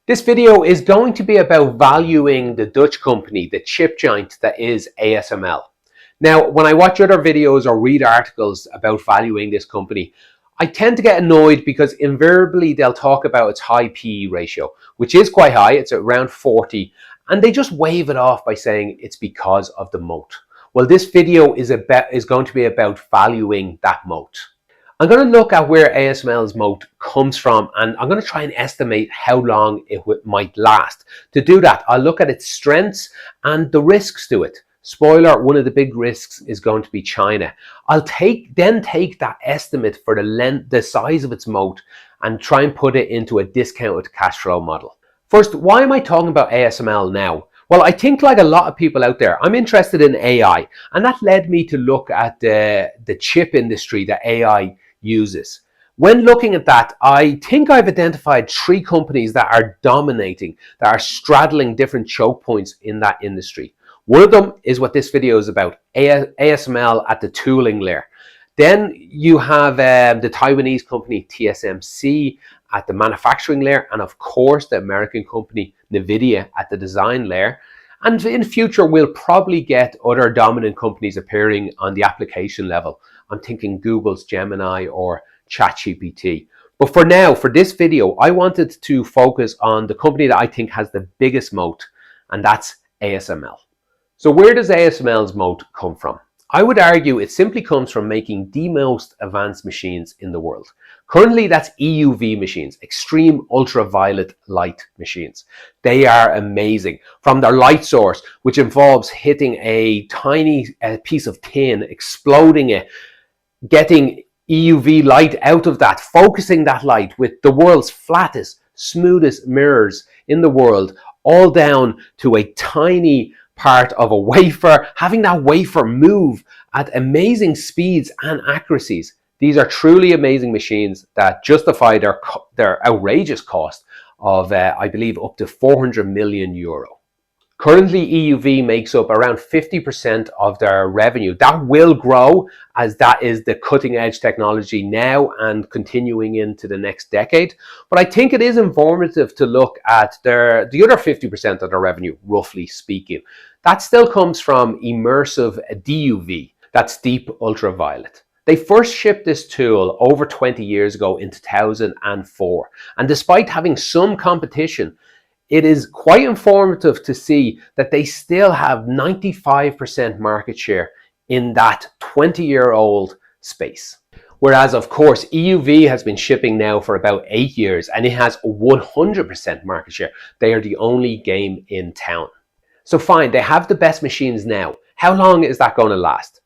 This video is going to be about valuing the Dutch company, the chip giant that is ASML. Now, when I watch other videos or read articles about valuing this company, I tend to get annoyed because invariably they'll talk about its high PE ratio, which is quite high, it's around 40, and they just wave it off by saying it's because of the moat. Well, this video is going to be about valuing that moat. I'm going to look at where ASML's moat comes from, and I'm going to try and estimate how long it might last. To do that, I'll look at its strengths and the risks to it. Spoiler, one of the big risks is going to be China. I'll then take that estimate for the size of its moat and try and put it into a discounted cash flow model. First, why am I talking about ASML now? Well, I think like a lot of people out there, I'm interested in AI, and that led me to look at the chip industry that AI uses. When looking at that, I think I've identified 3 companies that are dominating, that are straddling different choke points in that industry. One of them is what this video is about, ASML at the tooling layer. Then you have the Taiwanese company TSMC at the manufacturing layer, and of course the American company NVIDIA at the design layer. And in future, we'll probably get other dominant companies appearing on the application level. I'm thinking Google's Gemini or ChatGPT. But for now, for this video, I wanted to focus on the company that I think has the biggest moat, and that's ASML. So where does ASML's moat come from? I would argue it simply comes from making the most advanced machines in the world. Currently, that's EUV machines, extreme ultraviolet light machines. They are amazing. From their light source, which involves hitting a tiny piece of tin, exploding it, getting EUV light out of that, focusing that light with the world's flattest, smoothest mirrors in the world, all down to a tiny part of a wafer, having that wafer move at amazing speeds and accuracies. These are truly amazing machines that justify their outrageous cost of, I believe, up to 400 million euro. Currently, EUV makes up around 50% of their revenue. That will grow as that is the cutting edge technology now and continuing into the next decade. But I think it is informative to look at the other 50% of their revenue, roughly speaking. That still comes from immersive DUV, that's deep ultraviolet. They first shipped this tool over 20 years ago in 2004. And despite having some competition, it is quite informative to see that they still have 95% market share in that 20-year-old space. Whereas, of course, EUV has been shipping now for about 8 years and it has 100% market share. They are the only game in town. So fine, they have the best machines now. How long is that going to last?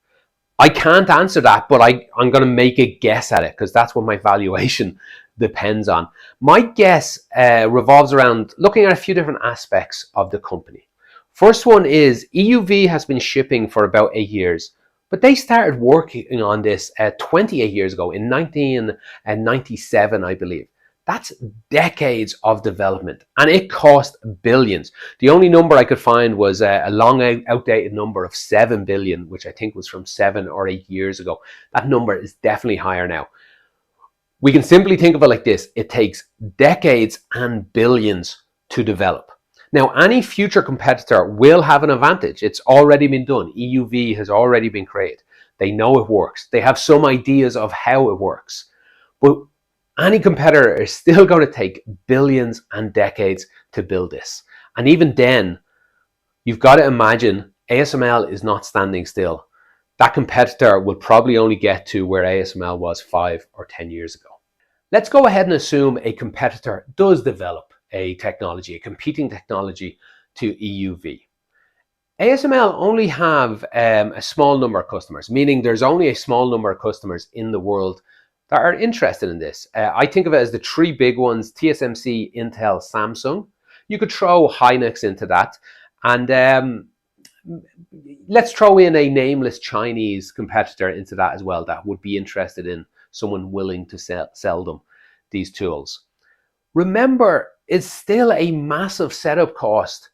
I can't answer that, but I'm going to make a guess at it because that's what my valuation depends on. My guess revolves around looking at a few different aspects of the company. First one is EUV has been shipping for about 8 years, but they started working on this 28 years ago in 1997, I believe. That's decades of development, and it cost billions. The only number I could find was a long outdated number of 7 billion, which I think was from 7 or 8 years ago. That number is definitely higher now. We can simply think of it like this. It takes decades and billions to develop. Now, any future competitor will have an advantage. It's already been done. EUV has already been created. They know it works. They have some ideas of how it works. But any competitor is still going to take billions and decades to build this. And even then, you've got to imagine ASML is not standing still. That competitor will probably only get to where ASML was 5 or 10 years ago. Let's go ahead and assume a competitor does develop a technology, a competing technology to EUV. ASML only have a small number of customers, meaning there's only a small number of customers in the world that are interested in this. I think of it as the 3 big ones: TSMC, Intel, Samsung. You could throw Hynix into that. And let's throw in a nameless Chinese competitor into that as well that would be interested in someone willing to sell them these tools. Remember, it's still a massive setup cost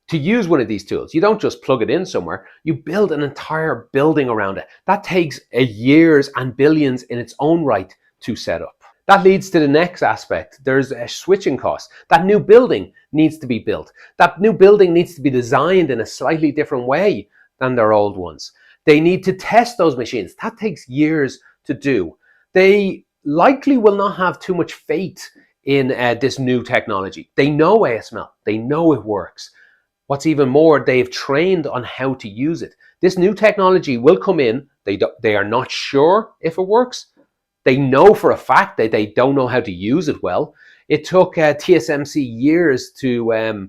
to use one of these tools. You don't just plug it in somewhere, you build an entire building around it. That takes years and billions in its own right to set up. That leads to the next aspect. There's a switching cost. That new building needs to be built. That new building needs to be designed in a slightly different way than their old ones. They need to test those machines. That takes years to do. They likely will not have too much faith in this new technology. They know ASML. They know it works. What's even more, they've trained on how to use it. This new technology will come in. They are not sure if it works. They know for a fact that they don't know how to use it well. It took TSMC years to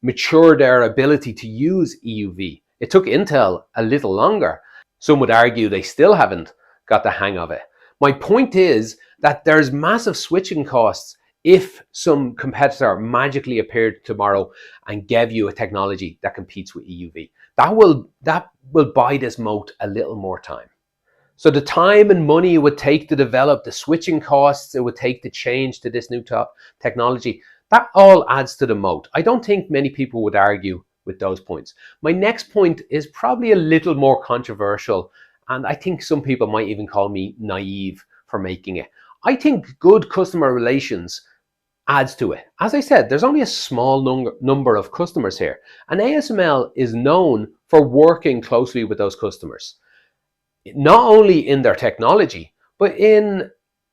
mature their ability to use EUV. It took Intel a little longer. Some would argue they still haven't got the hang of it. My point is that there's massive switching costs if some competitor magically appeared tomorrow and gave you a technology that competes with EUV. That will buy this moat a little more time. So the time and money it would take to develop, the switching costs it would take to change to this new technology, that all adds to the moat. I don't think many people would argue with those points. My next point is probably a little more controversial, and I think some people might even call me naive for making it. I think good customer relations adds to it. As I said, there's only a small number of customers here, and ASML is known for working closely with those customers. Not only in their technology, but in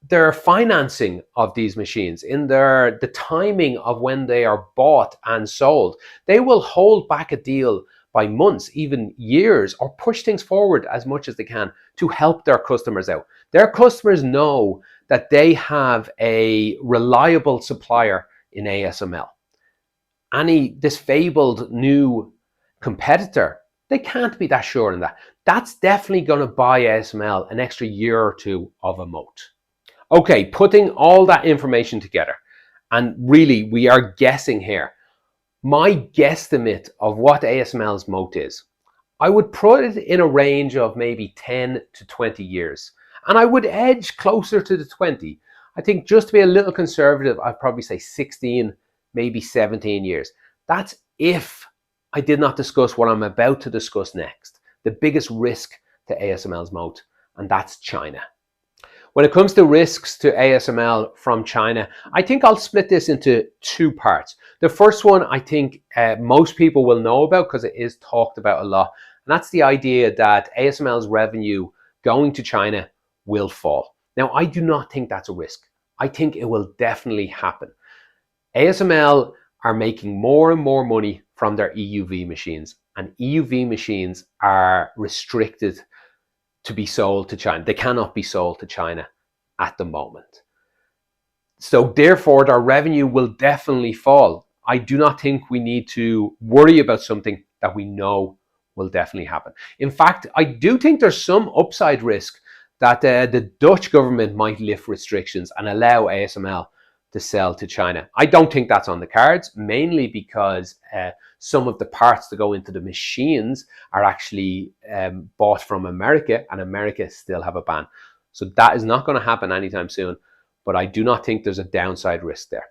their financing of these machines, in the timing of when they are bought and sold. They will hold back a deal by months, even years, or push things forward as much as they can to help their customers out. Their customers know that they have a reliable supplier in ASML. This fabled new competitor, they can't be that sure in that. That's definitely going to buy ASML an extra year or two of a moat. Okay, putting all that information together, and really we are guessing here. My guesstimate of what ASML's moat is, I would put it in a range of maybe 10 to 20 years. And I would edge closer to the 20. I think just to be a little conservative, I'd probably say 16, maybe 17 years. That's if I did not discuss what I'm about to discuss next, the biggest risk to ASML's moat, and that's China. When it comes to risks to ASML from China, I think I'll split this into two parts. The first one I think most people will know about because it is talked about a lot, and that's the idea that ASML's revenue going to China will fall. Now, I do not think that's a risk. I think it will definitely happen. ASML are making more and more money from their EUV machines, and EUV machines are restricted to be sold to China. They cannot be sold to China at the moment. So therefore, their revenue will definitely fall. I do not think we need to worry about something that we know will definitely happen. In fact, I do think there's some upside risk that the Dutch government might lift restrictions and allow ASML to sell to China. I don't think that's on the cards, mainly because some of the parts that go into the machines are actually bought from America, and America still have a ban. So that is not going to happen anytime soon, but I do not think there's a downside risk there.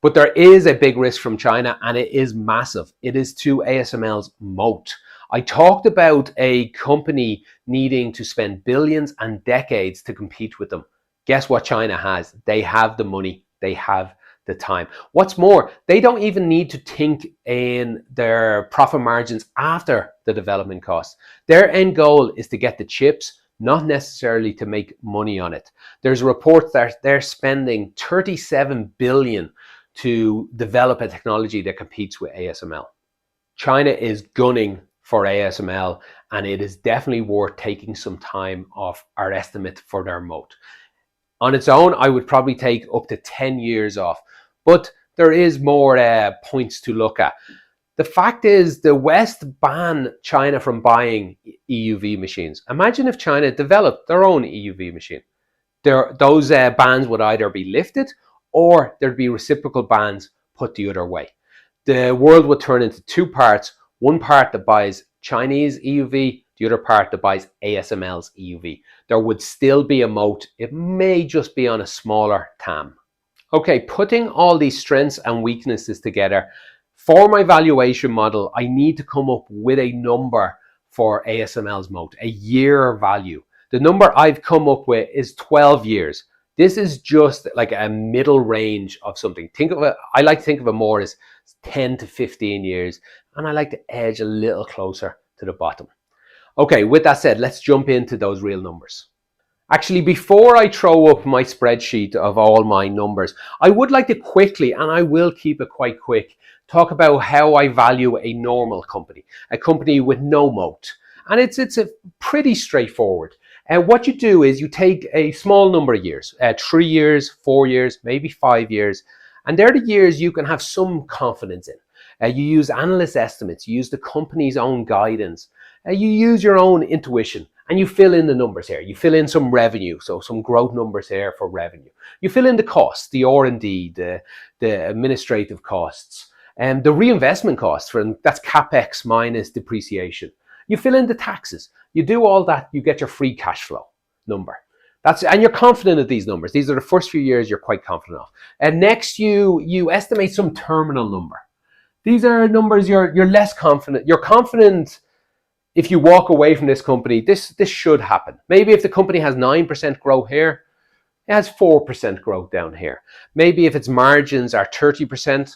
But there is a big risk from China, and it is massive. It is to ASML's moat. I talked about a company needing to spend billions and decades to compete with them. Guess what China has? They have the money. They have the time. What's more, they don't even need to think in their profit margins after the development costs. Their end goal is to get the chips, not necessarily to make money on it. There's reports that they're spending 37 billion to develop a technology that competes with ASML. China is gunning for ASML, and it is definitely worth taking some time off our estimate for their moat. On its own, I would probably take up to 10 years off, but there is more points to look at. The fact is, the West banned China from buying EUV machines. Imagine if China developed their own EUV machine. Those bans would either be lifted or there'd be reciprocal bans put the other way. The world would turn into two parts. One part that buys Chinese EUV, the other part that buys ASML's EUV. There would still be a moat. It may just be on a smaller TAM. Okay, putting all these strengths and weaknesses together, for my valuation model, I need to come up with a number for ASML's moat, a year value. The number I've come up with is 12 years. This is just like a middle range of something. Think of it, I like to think of it more as 10 to 15 years, and I like to edge a little closer to the bottom. Okay, with that said, let's jump into those real numbers. Actually, before I throw up my spreadsheet of all my numbers, I would like to quickly, and I will keep it quite quick, talk about how I value a normal company, a company with no moat. And it's a pretty straightforward. And what you do is you take a small number of years, 3 years, 4 years, maybe 5 years, and they're the years you can have some confidence in. You use analyst estimates, you use the company's own guidance, you use your own intuition, and you fill in the numbers here. You fill in some revenue, so some growth numbers here for revenue. You fill in the costs, the R&D, the administrative costs, and the reinvestment costs, that's CapEx minus depreciation. You fill in the taxes. You do all that, you get your free cash flow number. And you're confident of these numbers. These are the first few years you're quite confident of. And next you estimate some terminal number. These are numbers you're less confident. You're confident if you walk away from this company, this should happen. Maybe if the company has 9% growth here, it has 4% growth down here. Maybe if its margins are 30%,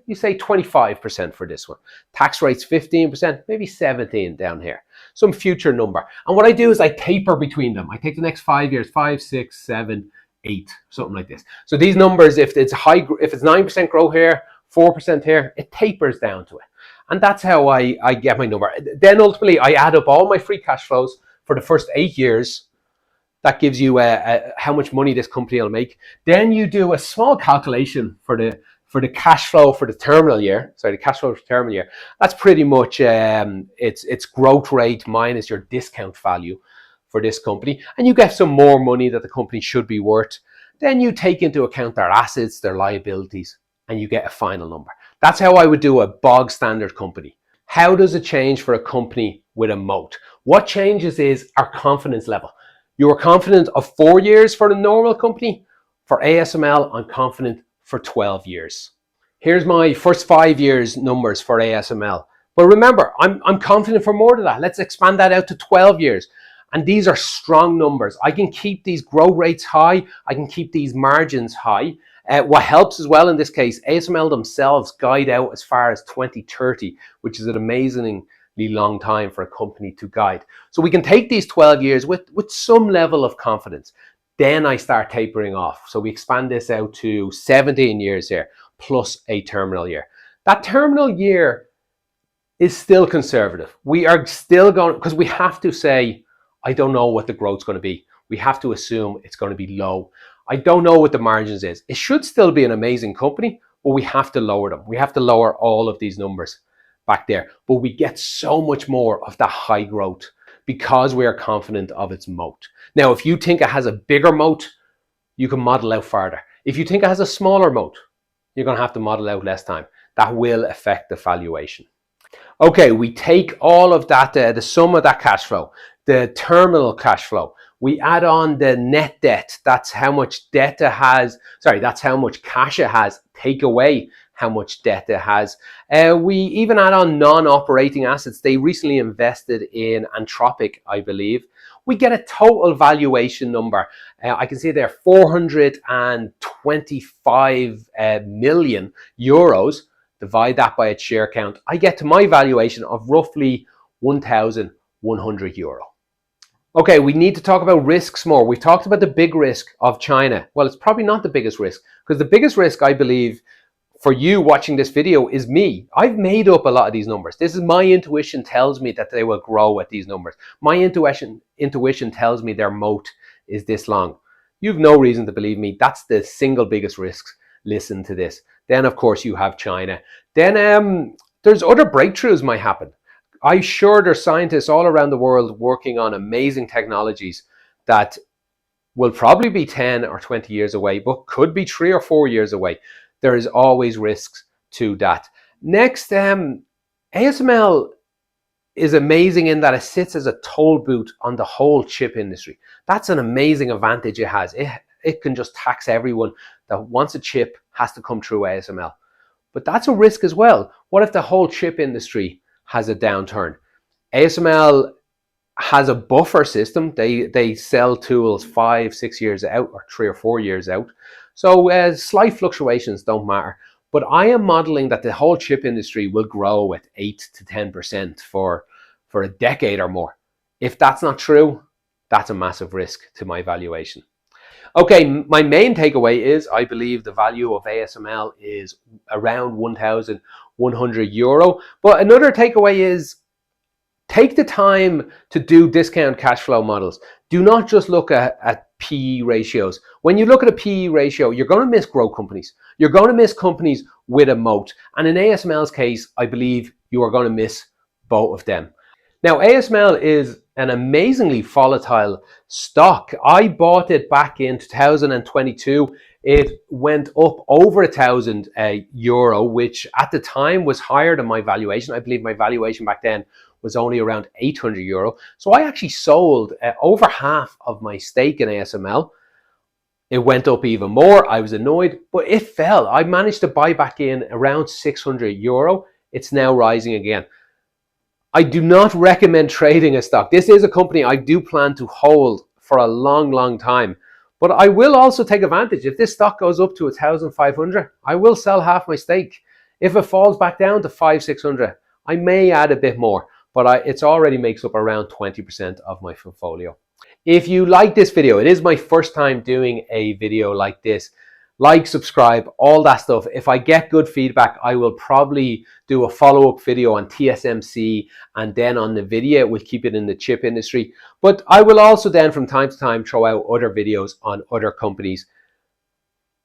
you say 25% for this one. Tax rates 15%, maybe 17 down here. Some future number. And what I do is I taper between them. I take the next 5 years, 5, 6, 7, 8, something like this. So these numbers, if it's 9% growth here, 4% here, it tapers down to it. And that's how I get my number. Then ultimately, I add up all my free cash flows for the first 8 years. That gives you how much money this company will make. Then you do a small calculation for the cash flow for the terminal year. Sorry, the cash flow for the terminal year. That's pretty much its growth rate minus your discount value for this company. And you get some more money that the company should be worth. Then you take into account their assets, their liabilities, and you get a final number. That's how I would do a bog standard company. How does it change for a company with a moat? What changes is our confidence level. You are confident of 4 years for a normal company. For ASML, I'm confident for 12 years. Here's my first 5 years numbers for ASML. But remember, I'm confident for more than that. Let's expand that out to 12 years. And these are strong numbers. I can keep these growth rates high. I can keep these margins high. What helps as well in this case, ASML themselves guide out as far as 2030, which is an amazingly long time for a company to guide. So we can take these 12 years with some level of confidence. Then I start tapering off. So we expand this out to 17 years here, plus a terminal year. That terminal year is still conservative. We are still going, because we have to say, I don't know what the growth's going to be. We have to assume it's going to be low. I don't know what the margins is. It should still be an amazing company, but we have to lower them. We have to lower all of these numbers back there. But we get so much more of that high growth because we are confident of its moat. Now, if you think it has a bigger moat, you can model out farther. If you think it has a smaller moat, you're going to have to model out less time. That will affect the valuation. Okay, we take all of that, the sum of that cash flow, the terminal cash flow. We add on the net debt. That's how much debt it has. Sorry, that's how much cash it has. Take away how much debt it has. We even add on non-operating assets. They recently invested in Anthropic, I believe. We get a total valuation number. I can see there 425 million euros. Divide that by its share count. I get to my valuation of roughly 1,100 euro. Okay, we need to talk about risks more. We've talked about the big risk of China. Well, it's probably not the biggest risk, because the biggest risk, I believe, for you watching this video is me. I've made up a lot of these numbers. This is my intuition tells me that they will grow at these numbers. My intuition tells me their moat is this long. You've no reason to believe me. That's the single biggest risk. Listen to this. Then, of course, you have China. Then there's other breakthroughs might happen. I'm sure there's scientists all around the world working on amazing technologies that will probably be 10 or 20 years away, but could be 3 or 4 years away. There is always risks to that. Next, ASML is amazing in that it sits as a toll booth on the whole chip industry. That's an amazing advantage it has. It can just tax everyone that wants a chip has to come through ASML. But that's a risk as well. What if the whole chip industry has a downturn? ASML has a buffer system. They sell tools 5-6 years out, or 3 or 4 years out. So slight fluctuations don't matter. But I am modeling that the whole chip industry will grow at 8 to 10% for a decade or more. If that's not true, that's a massive risk to my valuation. Okay, my main takeaway is I believe the value of ASML is around €1,100. But another takeaway is take the time to do discount cash flow models. Do not just look at PE ratios. When you look at a PE ratio, you're going to miss growth companies. You're going to miss companies with a moat. And in ASML's case, I believe you are going to miss both of them. Now, ASML is an amazingly volatile stock. I bought it back in 2022. It went up over €1,000, which at the time was higher than my valuation. I believe my valuation back then was only around €800. So I actually sold over half of my stake in ASML. It went up even more. I was annoyed, but it fell. I managed to buy back in around €600. It's now rising again. I do not recommend trading a stock. This is a company I do plan to hold for a long, long time. But I will also take advantage. If this stock goes up to 1,500, I will sell half my stake. If it falls back down to 500-600, I may add a bit more, but it already makes up around 20% of my portfolio. If you like this video, it is my first time doing a video like this. Like, subscribe, all that stuff. If I get good feedback, I will probably do a follow-up video on TSMC, and then on NVIDIA. We'll keep it in the chip industry. But I will also then from time to time throw out other videos on other companies.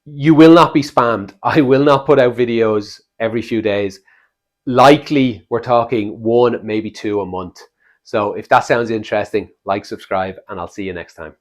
You will not be spammed. I will not put out videos every few days. Likely, we're talking 1, maybe 2 a month. So if that sounds interesting, like, subscribe, and I'll see you next time.